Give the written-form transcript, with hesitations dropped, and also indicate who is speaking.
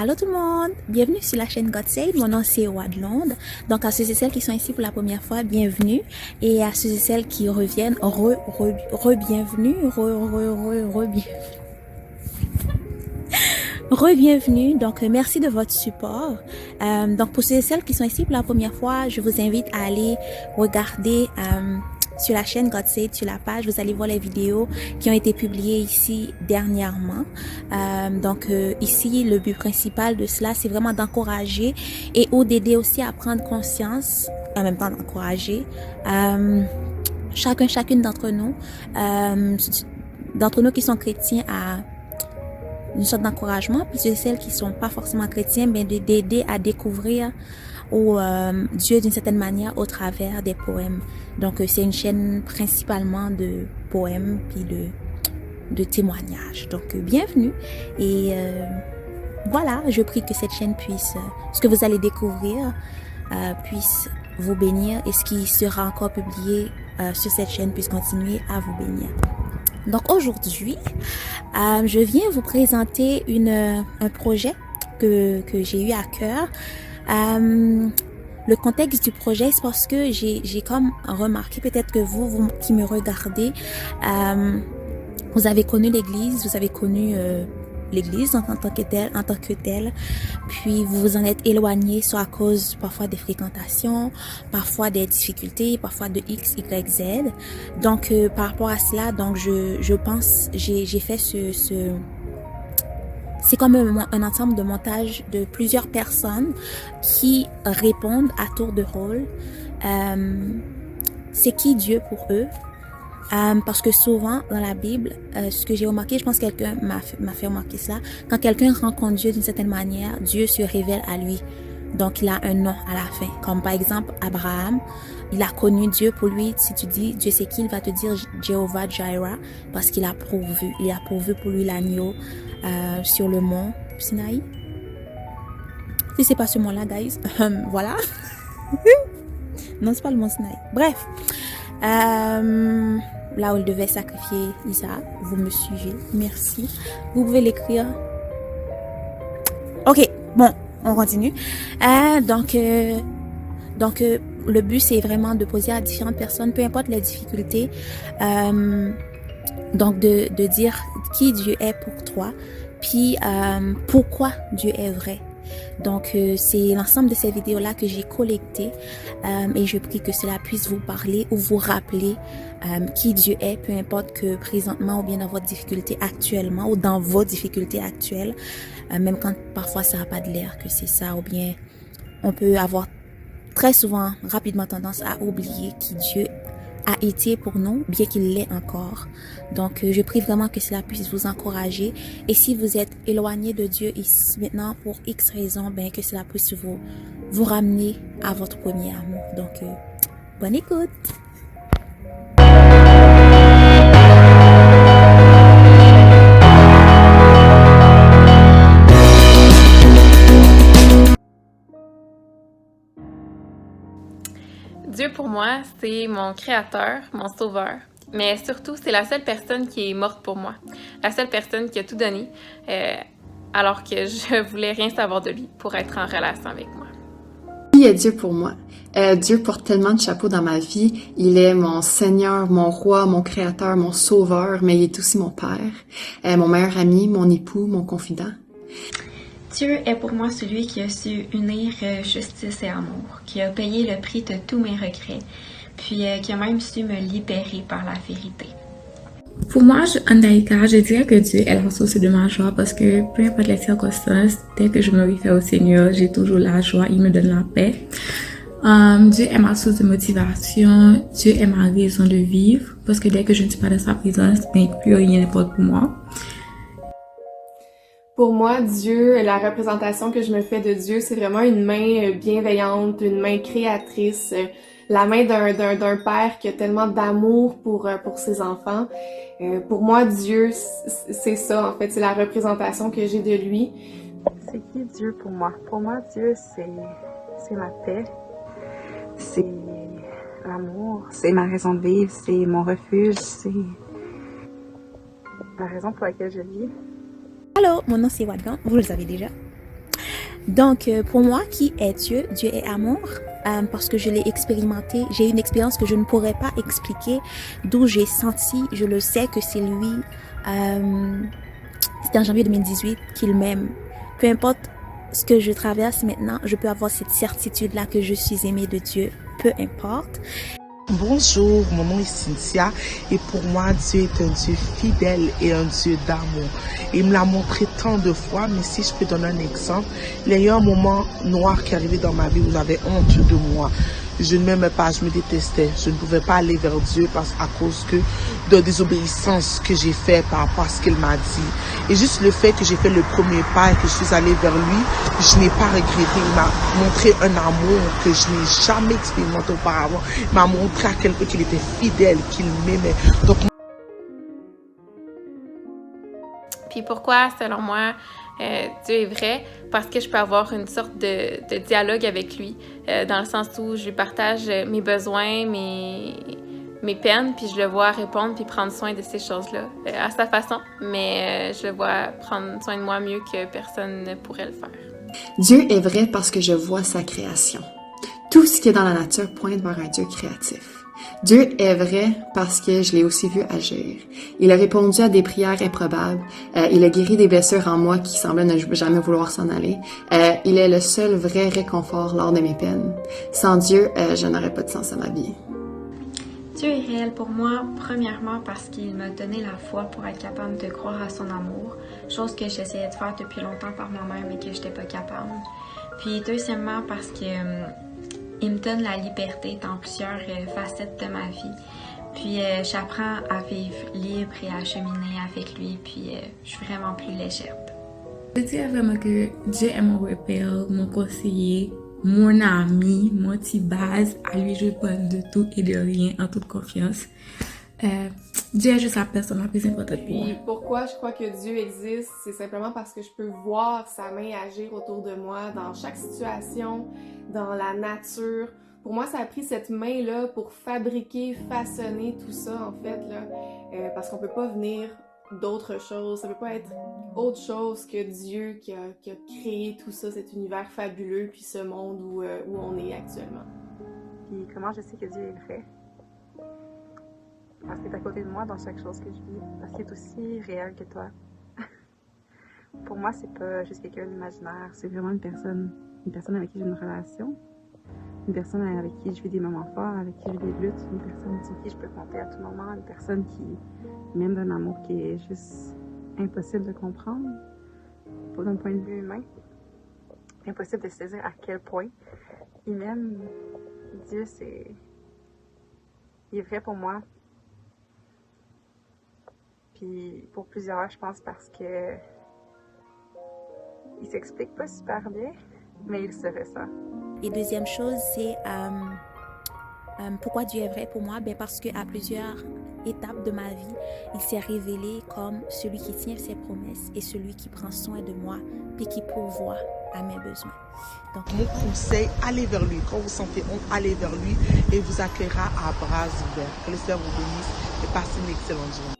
Speaker 1: Allô tout le monde, bienvenue sur la chaîne God Save, mon nom c'est Wadlonde. Donc à ceux et celles qui sont ici pour la première fois, bienvenue. Et à ceux et celles qui reviennent, re-bienvenue, re-bienvenue. Donc merci de votre support. Donc pour ceux et celles qui sont ici pour la première fois, je vous invite à aller regarder sur la chaîne God Save, sur la page, vous allez voir les vidéos qui ont été publiées ici dernièrement. Ici, le but principal de cela, c'est vraiment d'encourager et ou d'aider aussi à prendre conscience, en même temps d'encourager chacune d'entre nous qui sont chrétiens à une sorte d'encouragement, puis celles qui sont pas forcément chrétiens, ben d'aider à découvrir Dieu d'une certaine manière au travers des poèmes. Donc c'est une chaîne principalement de poèmes puis de témoignages. Donc bienvenue et voilà, je prie que cette chaîne puisse, ce que vous allez découvrir puisse vous bénir et ce qui sera encore publié sur cette chaîne puisse continuer à vous bénir. Donc aujourd'hui, je viens vous présenter un projet que j'ai eu à cœur. Le contexte du projet, c'est parce que j'ai comme remarqué, peut-être que vous qui me regardez, vous avez connu l'église, vous avez connu l'église en tant que telle, puis vous vous en êtes éloigné soit à cause parfois des fréquentations, parfois des difficultés, parfois de X, Y, Z. Donc par rapport à cela, donc je pense j'ai fait c'est comme un ensemble de montage de plusieurs personnes qui répondent à tour de rôle. C'est qui Dieu pour eux? Parce que souvent dans la Bible, ce que j'ai remarqué, je pense que quelqu'un m'a fait remarquer cela, quand quelqu'un rencontre Dieu d'une certaine manière, Dieu se révèle à lui. Donc il a un nom à la fin. Comme par exemple Abraham, il a connu Dieu. Pour lui, si tu dis Dieu c'est qui, il va te dire Jéhovah Jireh, parce qu'il a pourvu. Il a pourvu pour lui l'agneau sur le mont Sinaï. Si c'est pas ce mont-là, guys, voilà. Non, c'est pas le mont Sinaï. Bref. Là où il devait sacrifier Isaac. Vous me suivez. Merci. Vous pouvez l'écrire. Ok, bon, on continue. Le but, c'est vraiment de poser à différentes personnes, peu importe les difficultés, donc de dire qui Dieu est pour toi, puis pourquoi Dieu est vrai. Donc c'est l'ensemble de ces vidéos-là que j'ai collectées et je prie que cela puisse vous parler ou vous rappeler qui Dieu est, peu importe que présentement ou bien dans votre difficulté actuellement ou dans vos difficultés actuelles, même quand parfois ça n'a pas de l'air que c'est ça, ou bien on peut avoir très souvent rapidement tendance à oublier qui Dieu a été pour nous, bien qu'il l'est encore. Donc, je prie vraiment que cela puisse vous encourager. Et si vous êtes éloigné de Dieu ici maintenant pour X raisons, ben que cela puisse vous ramener à votre premier amour. Donc, bonne écoute.
Speaker 2: Dieu pour moi, c'est mon créateur, mon sauveur, mais surtout c'est la seule personne qui est morte pour moi, la seule personne qui a tout donné, alors que je voulais rien savoir de lui pour être en relation avec moi.
Speaker 3: Qui est Dieu pour moi? Dieu porte tellement de chapeaux dans ma vie. Il est mon Seigneur, mon Roi, mon Créateur, mon Sauveur, mais il est aussi mon Père, mon meilleur ami, mon époux, mon confident.
Speaker 4: Dieu est pour moi celui qui a su unir justice et amour, qui a payé le prix de tous mes regrets, puis qui a même su me libérer par la vérité.
Speaker 5: Pour moi, Andaïka, je dirais que Dieu est la source de ma joie parce que peu importe les circonstances, dès que je me réfère au Seigneur, j'ai toujours la joie, il me donne la paix. Dieu est ma source de motivation, Dieu est ma raison de vivre parce que dès que je ne suis pas dans sa présence, ben, plus rien n'importe pour moi.
Speaker 6: Pour moi, Dieu, la représentation que je me fais de Dieu, c'est vraiment une main bienveillante, une main créatrice, la main d'un père qui a tellement d'amour pour ses enfants. Pour moi, Dieu, c'est ça, en fait, c'est la représentation que j'ai de lui.
Speaker 7: C'est qui Dieu pour moi? Pour moi, Dieu, c'est ma paix, c'est l'amour, c'est ma raison de vivre, c'est mon refuge, c'est la raison pour laquelle je vis.
Speaker 1: Allô, mon nom c'est Wadlonde, vous le savez déjà. Donc, pour moi, qui est Dieu? Dieu est amour, parce que je l'ai expérimenté. J'ai eu une expérience que je ne pourrais pas expliquer, d'où j'ai senti, je le sais que c'est lui. C'était en janvier 2018 qu'il m'aime. Peu importe ce que je traverse maintenant, je peux avoir cette certitude-là que je suis aimée de Dieu, peu importe.
Speaker 8: Bonjour, mon nom est Cynthia et pour moi, Dieu est un Dieu fidèle et un Dieu d'amour. Il me l'a montré tant de fois, mais si je peux donner un exemple, il y a eu un moment noir qui est arrivé dans ma vie où j'avais honte de moi. Je ne m'aimais pas, je me détestais. Je ne pouvais pas aller vers Dieu à cause de désobéissance que j'ai fait par rapport à ce qu'il m'a dit. Et juste le fait que j'ai fait le premier pas et que je suis allée vers lui, je n'ai pas regretté. Il m'a montré un amour que je n'ai jamais expérimenté auparavant. Il m'a montré à quel point qu'il était fidèle, qu'il m'aimait. Donc,
Speaker 2: Puis pourquoi, selon moi, Dieu est vrai? Parce que je peux avoir une sorte de dialogue avec lui, dans le sens où je lui partage mes besoins, mes peines, puis je le vois répondre puis prendre soin de ces choses-là, à sa façon, mais je le vois prendre soin de moi mieux que personne ne pourrait le faire.
Speaker 3: Dieu est vrai parce que je vois sa création. Tout ce qui est dans la nature pointe vers un Dieu créatif. Dieu est vrai parce que je l'ai aussi vu agir. Il a répondu à des prières improbables. Il a guéri des blessures en moi qui semblaient ne jamais vouloir s'en aller. Il est le seul vrai réconfort lors de mes peines. Sans Dieu, je n'aurais pas de sens à ma vie.
Speaker 4: Dieu est réel pour moi, premièrement parce qu'il m'a donné la foi pour être capable de croire à son amour, chose que j'essayais de faire depuis longtemps par moi-même et que je n'étais pas capable. Puis deuxièmement parce que il me donne la liberté dans plusieurs facettes de ma vie. Puis j'apprends à vivre libre et à cheminer avec lui, puis je suis vraiment plus légère.
Speaker 5: Je dirais vraiment que Dieu est mon repère, mon conseiller, mon ami, mon petit base. À lui, je parle de tout et de rien en toute confiance. Dieu est juste la personne la plus importante pour moi.
Speaker 6: Puis pourquoi je crois que Dieu existe, c'est simplement parce que je peux voir sa main agir autour de moi dans chaque situation, dans la nature. Pour moi, ça a pris cette main-là pour fabriquer, façonner tout ça, en fait, là, parce qu'on peut pas venir d'autre chose. Ça peut pas être autre chose que Dieu qui a créé tout ça, cet univers fabuleux, puis ce monde où on est actuellement.
Speaker 7: Puis comment je sais que Dieu est vrai? Parce qu'il est à côté de moi dans chaque chose que je vis. Parce qu'il est aussi réel que toi. Pour moi, c'est pas juste quelqu'un d'imaginaire. C'est vraiment une personne avec qui j'ai une relation. Une personne avec qui je vis des moments forts, avec qui je vis des luttes. Une personne sur qui je peux compter à tout moment. Une personne qui m'aime d'un amour qui est juste impossible de comprendre. D'un point de vue humain. Impossible de saisir à quel point il m'aime. Dieu, il est vrai pour moi. Puis pour plusieurs, je pense parce que il s'explique pas super bien, mais il se ressent.
Speaker 1: Et deuxième chose, c'est pourquoi Dieu est vrai pour moi? Ben parce qu'à plusieurs étapes de ma vie, il s'est révélé comme celui qui tient ses promesses et celui qui prend soin de moi puis qui pourvoit à mes besoins. Donc,
Speaker 8: mon conseil, allez vers lui. Quand vous sentez honte, allez vers lui et il vous accueillera à bras ouverts. Que le Seigneur vous bénisse et passez une excellente journée.